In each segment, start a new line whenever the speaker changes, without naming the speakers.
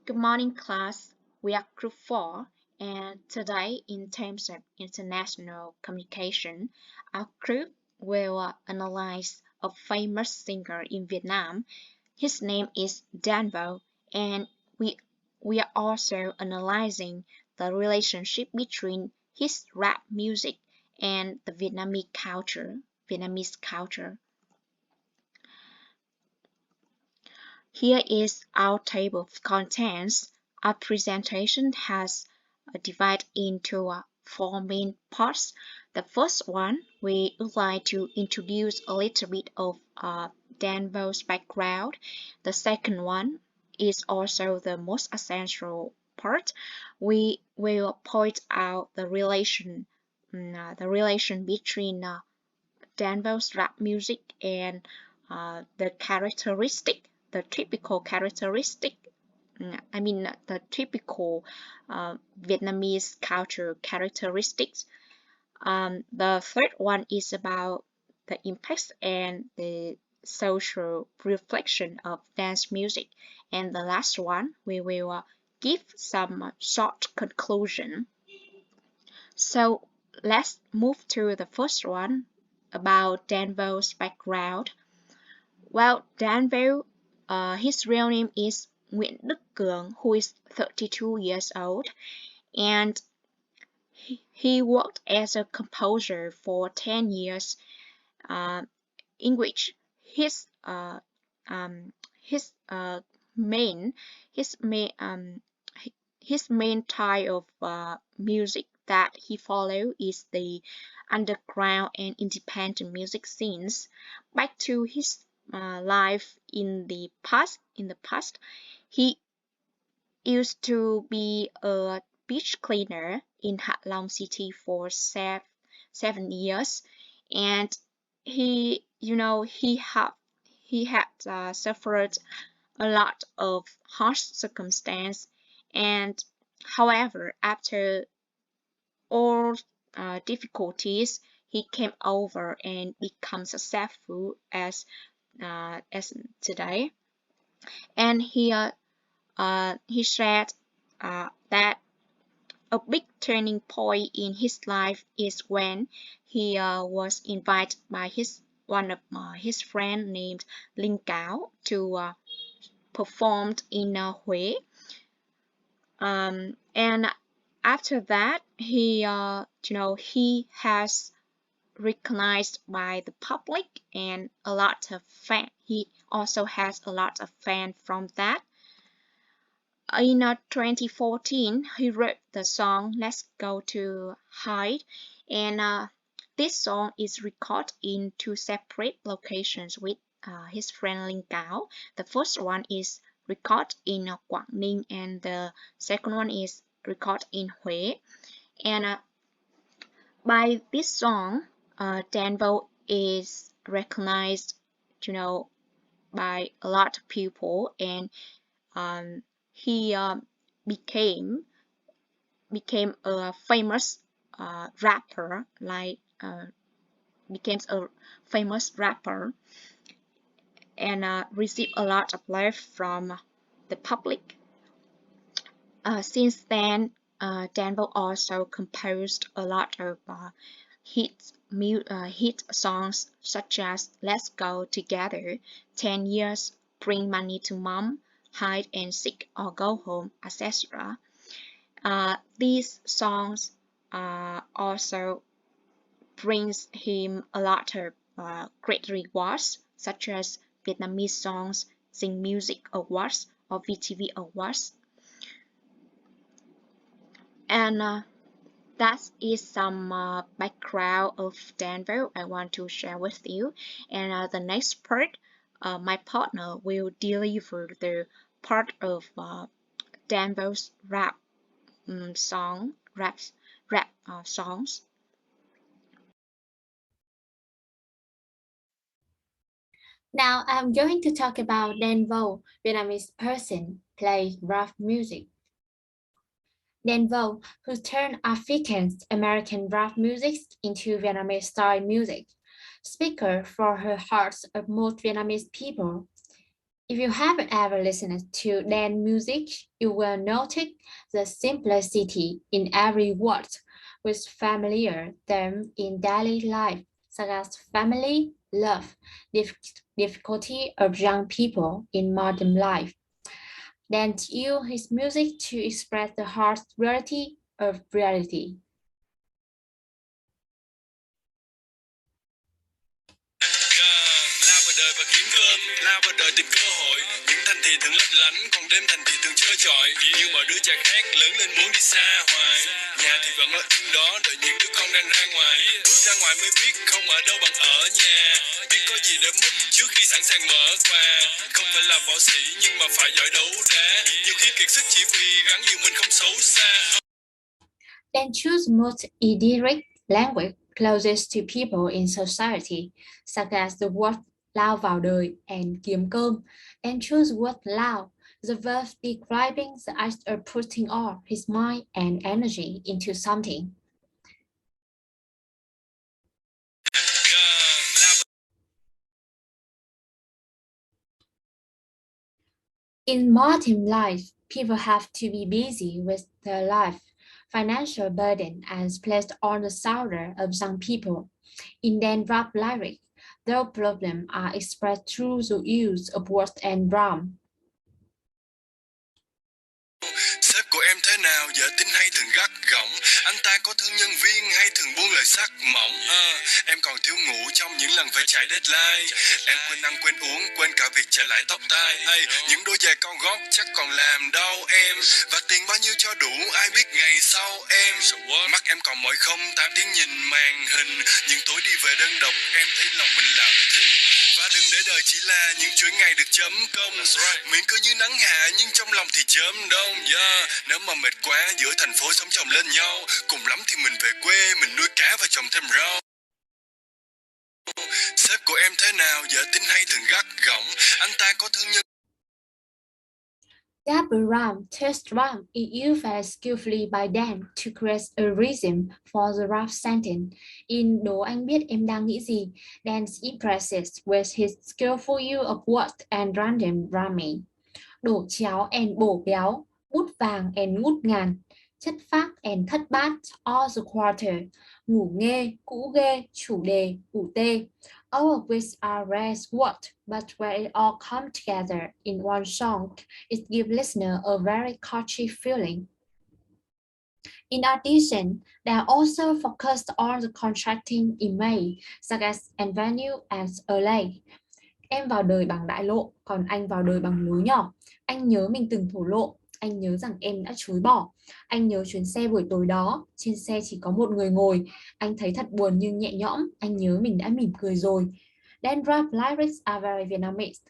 Good morning, class. We are Group 4, and today, in terms of international communication, our group will analyze a famous singer in Vietnam. His name is Dan Vo, and we we are also analyzing the relationship between his rap music and the Vietnamese culture. Here is our table of contents. Our presentation has divided into four main parts. The first one, we would like to introduce a little bit of Danville's background. The second one is also the most essential part. We will point out the relation between Danville's rap music and the typical characteristic. The typical Vietnamese culture characteristics. The third one is about the impacts and the social reflection of dance music. And the last one, we will give some short conclusion. So let's move to the first one about Danville's background. Well, Danville, his real name is Nguyễn Đức Cường, who is 32 years old, and he worked as a composer for 10 years, in which his main his main his main type of music that he follow is the underground and independent music scenes. Back to his life in the past. He used to be a beach cleaner in Hạ Long City for 7 years, and he had suffered a lot of harsh circumstance, and however, after all difficulties, he came over and become successful as today. And he said that a big turning point in his life is when he was invited by one of his friend named Linh Cáo to perform in Huế. And after that, he has recognized by the public and a lot of fan. He also has a lot of fan from that. In 2014, he wrote the song "Let's Go to Hide," and this song is recorded in two separate locations with his friend Linh Cáo. The first one is recorded in Quảng Ninh, and the second one is recorded in Huế. And by this song, Danville is recognized, by a lot of people, and he became a famous rapper, and received a lot of love from the public. Since then, Danville also composed a lot of hit songs such as "Let's Go Together," "10 Years," "Bring Money to Mom," "Hide and Seek," or "Go Home," etc. These songs also brings him a lot of great rewards, such as Vietnamese Songs Sing Music Awards or VTV Awards. And that is some background of Danville I want to share with you. And the next part, my partner will deliver the part of Danville's rap songs.
Now I'm going to talk about Dan Vo, Vietnamese person, play rap music. Dan Vo, who turned African-American rap music into Vietnamese-style music, speaker for the hearts of most Vietnamese people. If you haven't ever listened to dance music, you will notice the simplicity in every word, with familiar themes in daily life, such as family, love, difficulty of young people in modern life. Dance use his music to express the harsh reality of reality.
Lao vào đời và kiếm cơm, lao vào đời tìm cơ hội. Những thành thị thường lấp lánh, còn đêm thành thị thường trơ trọi. Như mọi đứa trẻ khác lớn lên muốn đi xa hoài. Nhà thì vẫn ở yên đó, đợi những đứa con đang ra ngoài. Bước ra ngoài mới biết không ở đâu bằng ở nhà. Biết có gì để mất trước khi sẵn sàng mở quà. Không phải là võ sĩ nhưng mà phải giỏi đấu đá. Nhiều khi kiệt sức chỉ vì gắng nhiều mình không xấu xa.
Then choose most idiotic language closest to people in society, such as the word lao vào đời and kiếm cơm, and choose word lao, the verb describing the act of putting all his mind and energy into something. In modern life, people have to be busy with their life. Financial burden is placed on the shoulder of some people. In then rap lyric, their problems are expressed through the use of words and rhyme.
Sếp của em thế nào, dễ tính hay thường gắt gỏng. Anh ta có thương nhân viên hay thường buông lời sắc mỏng. Em còn thiếu ngủ trong những lần phải chạy deadline. Em quên ăn quên uống, quên cả việc trả lại tóc tai. Những đôi giày con gót chắc còn làm đau em. Và tiền bao nhiêu cho đủ, ai biết ngày sau em. Mắt em còn mỏi không, 8 tiếng nhìn màn hình. Những tối đi về đơn độc, em thấy lòng mình lặng thinh. Và đừng để đời chỉ là những chuỗi ngày được chấm công. Miệng cứ như nắng hạ nhưng trong lòng thì chớm đông. Nếu mà mệt quá giữa thành phố sống chồng lên nhau, cùng lắm thì mình về quê, mình nuôi cá và trồng thêm rau. Sếp của em thế nào, dễ tính hay thường gắt gỏng. Anh ta có thương nhân.
Double rhyme, test rhyme is used very skillfully by Dan to create a rhythm for the rap sentence. In Đố anh biết em đang nghĩ gì, Dan impresses with his skillful use of words and random rhyming. Đổ cháo and bổ béo, bút vàng and ngút ngàn, chất phác and thất bát, all the quarter, ngủ nghê, cũ ghê, chủ đề, ủ tê. All of which are rare words, but when it all come together in one song, it gives listener a very catchy feeling. In addition, they are also focused on the contracting image, such as avenue and alley. Em vào đời bằng đại lộ, còn anh vào đời bằng núi nhỏ. Anh nhớ mình từng thổ lộ, anh nhớ rằng em đã chối bỏ. Anh nhớ chuyến xe buổi tối đó, trên xe chỉ có một người ngồi. Anh thấy thật buồn nhưng nhẹ nhõm, anh nhớ mình đã mỉm cười rồi. Then rap lyrics are very Vietnamese,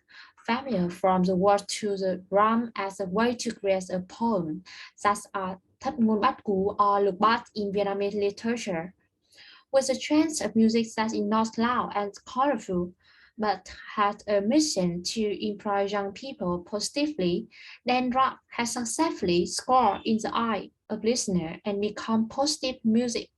familiar from the word to the rhyme as a way to create a poem. Such are thất ngôn bát cú or lục bát in Vietnamese literature. With a trend of music that is not loud and colorful, but had a mission to empower young people positively, then rap has successfully scored in the eye of listener and become positive music.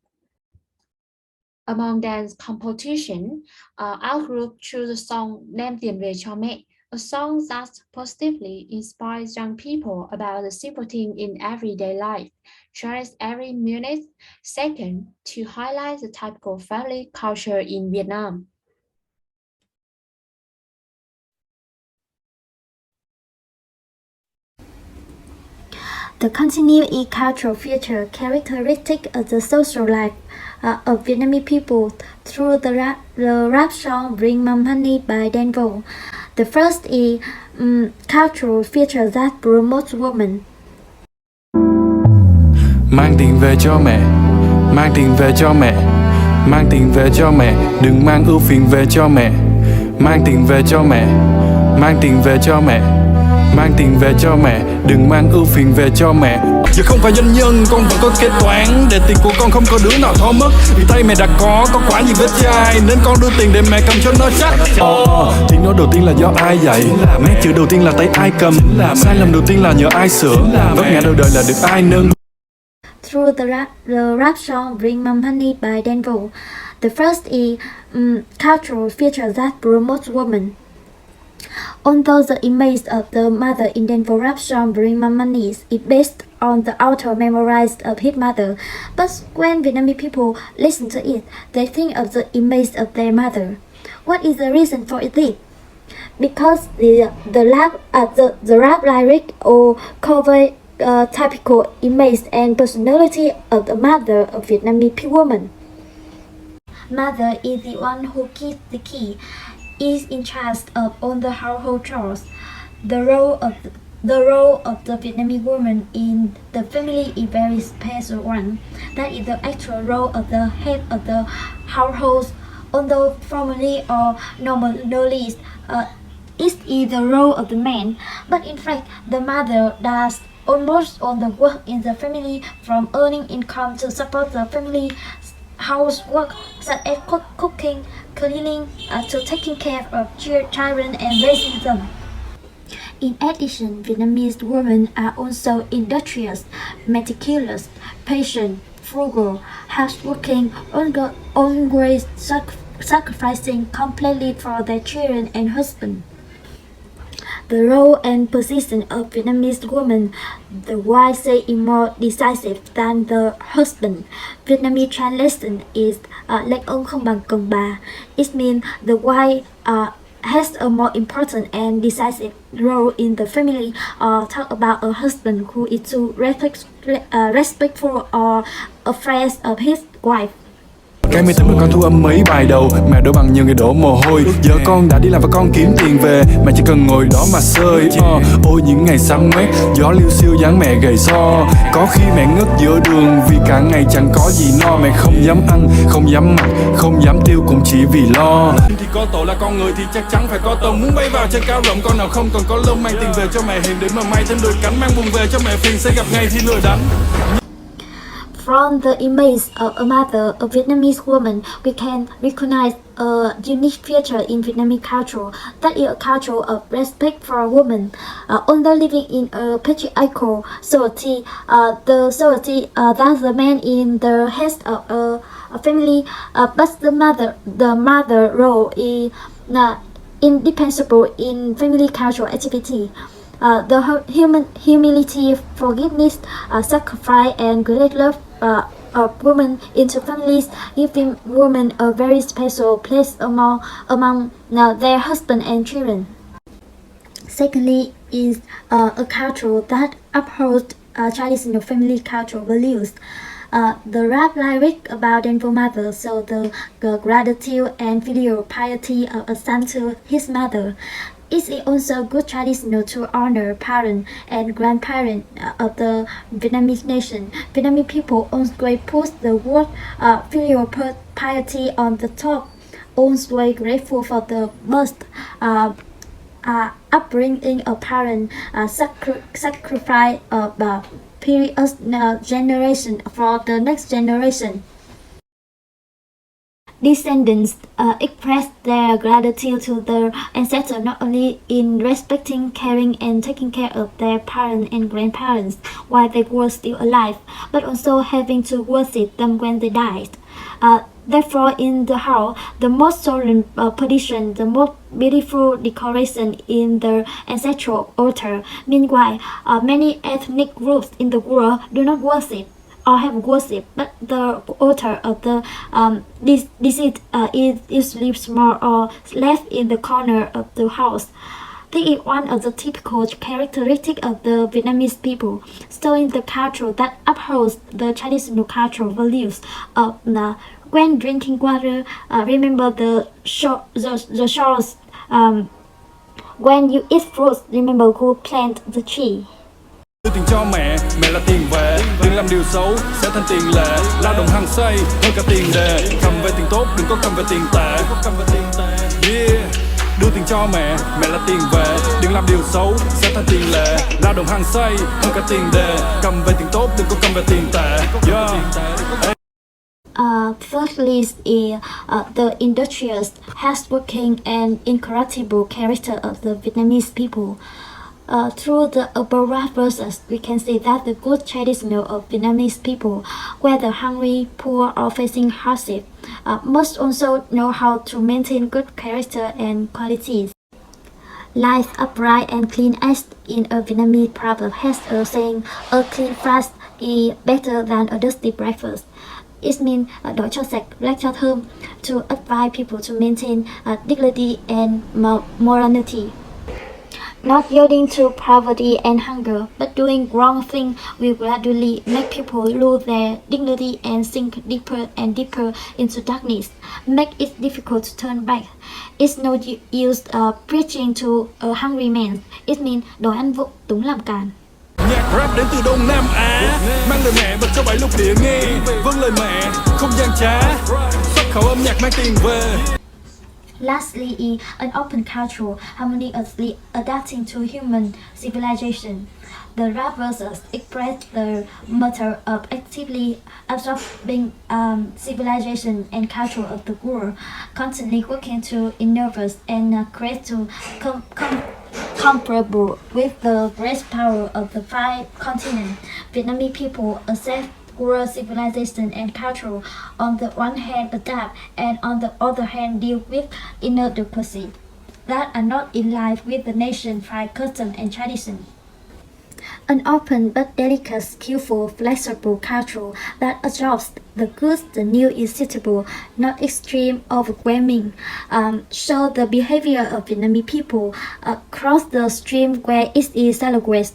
Among dance competition, our group chose the song Đem tiền về cho mẹ, a song that positively inspires young people about the simple thing in everyday life, cherish every minute, second, to highlight the typical family culture in Vietnam.
The continued cultural feature characteristic of the social life of Vietnamese people through the rap song Bring Mom Honey by Dan Vo. The first is cultural feature that promotes women.
Mang tiền về cho mẹ, mang tiền về cho mẹ, mang tiền về cho mẹ, đừng mang ưu phiền về cho mẹ. Mang tiền về cho mẹ, mang tiền về cho mẹ, mang tiền về cho mẹ, đừng mang ưu phiền về cho mẹ. Giờ không phải doanh nhân, con vẫn có kế toán, để tiền của con không có đứa nào thó mất. Vì tay mẹ đã có quá nhiều vết chai, nên con đưa tiền để mẹ cầm cho nó chắc. Tiếng nói đầu tiên là do ai dạy, nét chữ đầu tiên là tay ai cầm, sai lầm đầu tiên là nhờ ai sửa, vấp ngã đầu đời là được ai nâng.
Through the rap song Bring Mom Honey by Dan Vo. The first is cultural feature that promotes women. Although the image of the mother in Denver rap song Bring My Money is based on the author memorized of his mother, but when Vietnamese people listen to it, they think of the image of their mother. What is the reason for it? Because the rap lyric or cover typical image and personality of the mother of Vietnamese woman. Mother is the one who keeps the key, is in charge of all the household chores. The role of the Vietnamese woman in the family is very special one. That is the actual role of the head of the household. Although formally or normally it is the role of the man, but in fact the mother does almost all the work in the family, from earning income to support the family housework such as cooking, cleaning, to taking care of children and raising them. In addition, Vietnamese women are also industrious, meticulous, patient, frugal, hardworking, always sacrificing completely for their children and husband. The role and position of Vietnamese women, the wife say is more decisive than the husband. Vietnamese translation is "Đàn ông không bằng chồng bà." It means the wife has a more important and decisive role in the family, or talk about a husband who is too respectful or afraid of his wife.
Cái máy tính mà con thu âm mấy bài đầu, mẹ đổ bằng nhiều người đổ mồ hôi. Giờ con đã đi làm và con kiếm tiền về, mẹ chỉ cần ngồi đó mà sơi. Ôi những ngày xăm ngoét, gió liêu xiêu dáng mẹ gầy so. Có khi mẹ ngất giữa đường vì cả ngày chẳng có gì no. Mẹ không dám ăn, không dám mặc, không dám tiêu cũng chỉ vì lo. Thì có tội là con người thì chắc chắn phải có tông. Muốn bay vào trên cao rộng, con nào không còn có lông. Mang tiền về cho mẹ hiền để mà may thêm đôi cánh. Mang buồn về cho mẹ phiền sẽ gặp ngày thì lừa đánh.
From the image of a mother, a Vietnamese woman, we can recognize a unique feature in Vietnamese culture, that is a culture of respect for a woman. Although living in a patriarchal society, the society that the man is the head of a family, but the mother role is indispensable in family cultural activity. The humility, forgiveness, sacrifice, and great love of women into families, giving women a very special place among their husband and children. Secondly, is a culture that upholds traditional family cultural values. The rap lyric about Denver mother show the gratitude and filial piety of a son to his mother. It is also good traditional to honor parents and grandparents of the Vietnamese nation. Vietnamese people always put the word filial piety on the top. Always grateful for the birth, upbringing of parents, sacrifice of previous generation for the next generation. Descendants express their gratitude to their ancestors not only in respecting, caring, and taking care of their parents and grandparents while they were still alive, but also having to worship them when they died. Therefore, in the house, the most solemn position, the most beautiful decoration in the ancestral altar. Meanwhile, many ethnic groups in the world do not worship or have worship, but the altar of the deceased is usually small or left in the corner of the house. This is one of the typical characteristics of the Vietnamese people, showing the culture that upholds the traditional cultural values of when drinking water, remember the shores. When you eat fruits, remember who planted the tree.
Đưa tiền cho mẹ, mẹ là tiền về. Đừng làm điều xấu, sẽ thành tiền lệ. Lao động hăng say, hơn cả tiền đề. Cầm về tiền tốt, đừng có cầm về tiền tệ. Yeah. Đưa tiền cho mẹ, mẹ là tiền về. Đừng làm điều xấu, sẽ thành tiền lệ. Lao động hăng say, hơn cả tiền đề. Cầm về tiền tốt, đừng có cầm về tiền tệ. Yeah.
Firstly, is the industrious, hardworking, and incorruptible character of the Vietnamese people. Through the above verses, we can see that the good traditional of Vietnamese people, whether hungry, poor, or facing hardship, must also know how to maintain good character and qualities. Life upright and clean as in a Vietnamese proverb has a saying, a clean fast is better than a dusty breakfast. It means đói cho sạch, rách cho thơm, to advise people to maintain dignity and morality. Not yielding to poverty and hunger, but doing wrong things will gradually make people lose their dignity and sink deeper and deeper into darkness, make it difficult to turn back. It's no use preaching to a hungry man. It means đói ăn vụng túng làm càn.
Nhạc rap đến từ Đông Nam Á, mang lời mẹ bật cho bảy lục địa nghe. Vâng lời mẹ, không gian trá, xuất khẩu âm nhạc mang tiền về.
Lastly, is an open culture harmoniously adapting to human civilization. The rap verses express the matter of actively absorbing civilization and culture of the world, constantly working to innovate and create to comparable with the great power of the five continents. Vietnamese people accept world civilization and culture on the one hand adapt and on the other hand deal with inadequacy that are not in line with the nation's five custom and tradition. An open but delicate, skillful, flexible culture that absorbs the good, the new is suitable, not extreme, overwhelming. Show the behavior of Vietnamese people across the stream where it is celebrates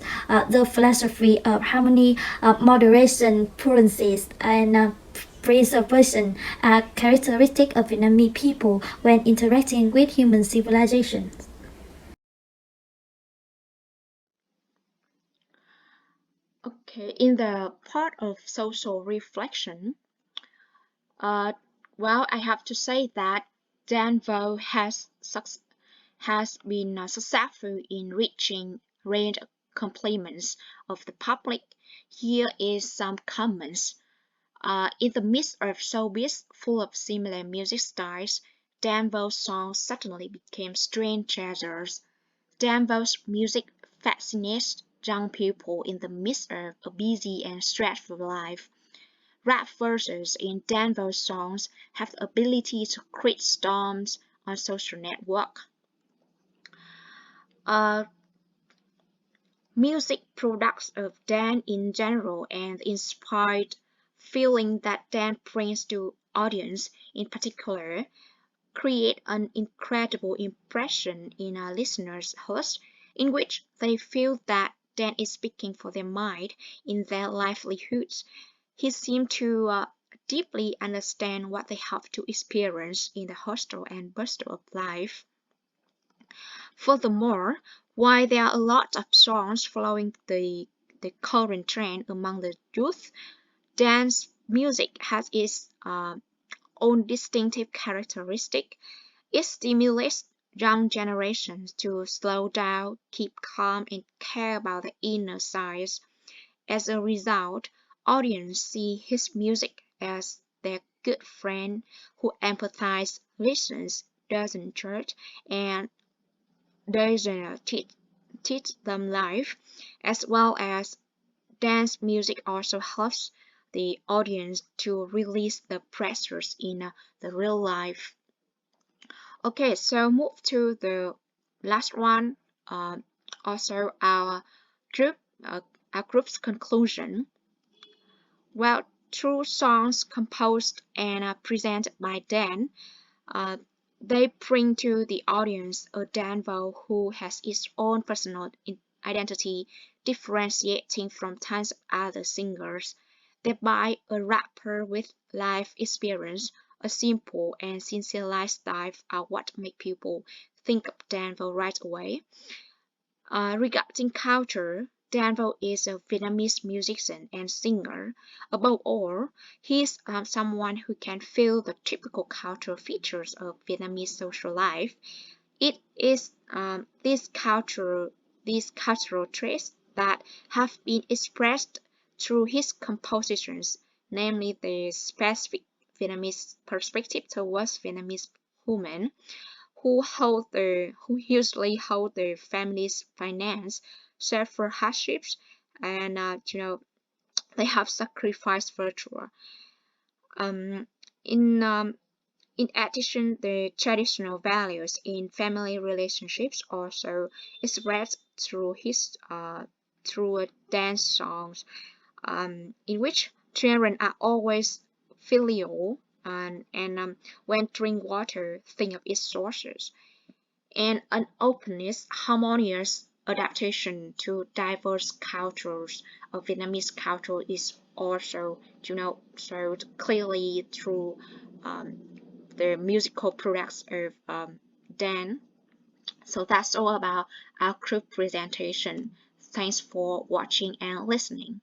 the philosophy of harmony, moderation, prudency, and preservation are characteristic of Vietnamese people when interacting with human civilization.
Okay, in the part of social reflection, well, I have to say that Dan Vo has been successful in reaching range compliments of the public. Here is some comments. In the midst of showbiz full of similar music styles, Dan Vo's songs suddenly became strange treasures. Dan Vo's music fascinates young people in the midst of a busy and stressful life. Rap verses in Dan Vo's songs have the ability to create storms on social network. Music products of Dan in general and the inspired feeling that Dan brings to audience in particular create an incredible impression in our listeners' hearts, in which they feel that Dan is speaking for their mind in their livelihoods. He seemed to deeply understand what they have to experience in the hustle and bustle of life. Furthermore, while there are a lot of songs following the current trend among the youth, dance music has its own distinctive characteristic. It stimulates young generations to slow down, keep calm, and care about the inner sides. As a result, audiences see his music as their good friend who empathizes, listens, doesn't judge, and doesn't teach them life, as well as dance music also helps the audience to release the pressures in the real life. Okay, so move to the last one. Also, group, our group's conclusion. Well, through songs composed and presented by Dan, uh, they bring to the audience a Dan Vo who has its own personal identity, differentiating from tons of other singers, thereby a rapper with life experience. A simple and sincere lifestyle are what make people think of Dan Vo right away. Regarding culture, Dan Vo is a Vietnamese musician and singer. Above all, he is someone who can feel the typical cultural features of Vietnamese social life. It is these cultural traits that have been expressed through his compositions, namely the specific Vietnamese perspective towards Vietnamese women who usually hold their family's finance, suffer hardships, and they have sacrificed virtue. In In addition, the traditional values in family relationships also expressed through dance songs, in which children are always filial and when drink water, think of its sources, and an openness, harmonious adaptation to diverse cultures of Vietnamese culture is also, showed clearly through the musical products of Dan. So that's all about our group presentation. Thanks for watching and listening.